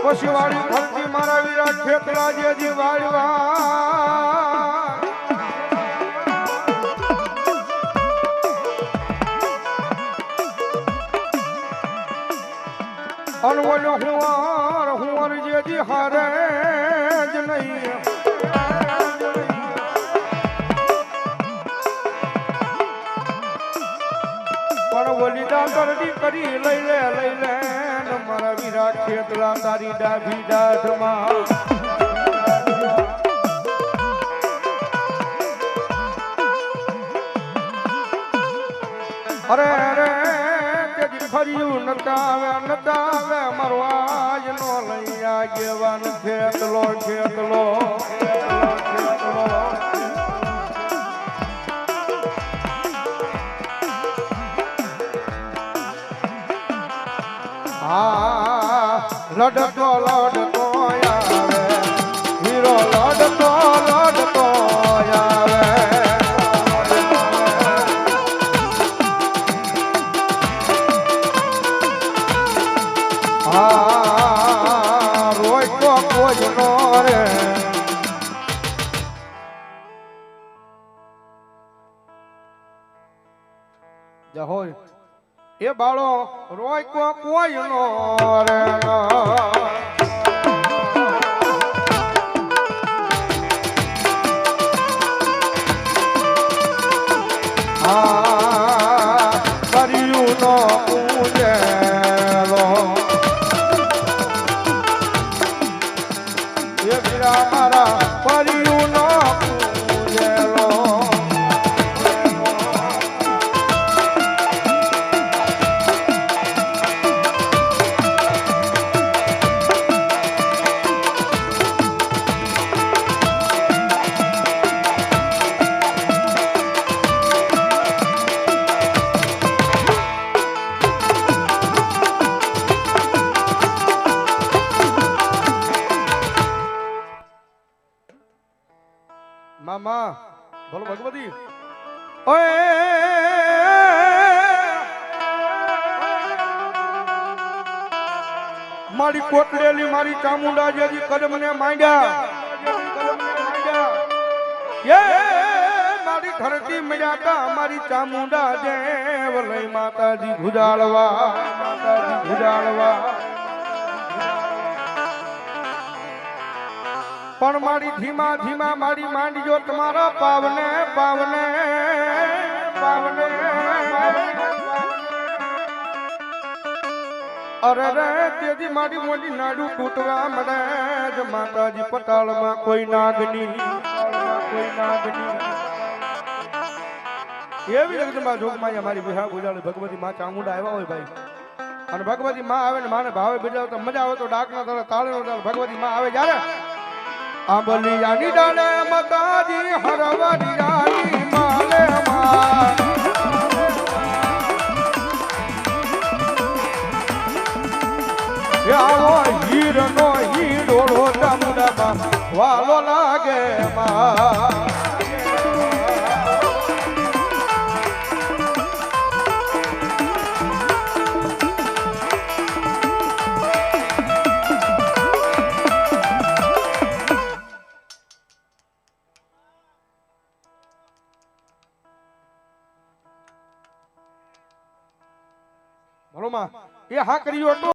પછી વાળી ફરતી મારા વીરા ખેતલા જેજી વાળવા અનવલો હુંવાર જેજી હારે જ નહીં પણ વલીદા કરડી કરી લઈ લે મારા વીરા ખેતલા તારી ડાભી દાઢમાં અરે તેજી ફર્યું નતા આવે મારો આજ નો લઈ આગેવાન ખેતલો લડતો આવે હીરો લડતો આવે રોજ તો કોઈ નો રે હોય એ બાળો રોય કોઈ નો રે કર્યું નો પૂજેલો એ વીરા મારા કર્યું નો પૂજેલો મામા બોલો ભગવતી ઓય મારી કોટલેલી મારી ચામુંડા જેજી કદમને માંડ્યા મારી ધરતી મળ્યા મારી ચામુંડા દેવ લઈ માતાજી ગુજાળવા પણ મારી ધીમા મારી માંડજો તમારા પાવને અરે તેજી મારી મોટી નાડું તૂટવા મળે જ માતાજી પટાળમાં કોઈ નાગની એવી જગદંબા જોગમાં મારી વિહા ગુજાડે ભગવતી માં ચામુંડા આવ્યા હોય ભાઈ અને ભગવતી માં આવે ને માને ભાવે બજાવ તો મજા આવે તો ડાકના તારે તાળીનો તારે ભગવતી માં આવે જ્યારે આંબલિયાની ડાલે માતાજી હરવાની રાની માલે આવો હીરનો હીડોળો ચામુંડામાં વાલો લાગે માં એ હા કર્યું હતું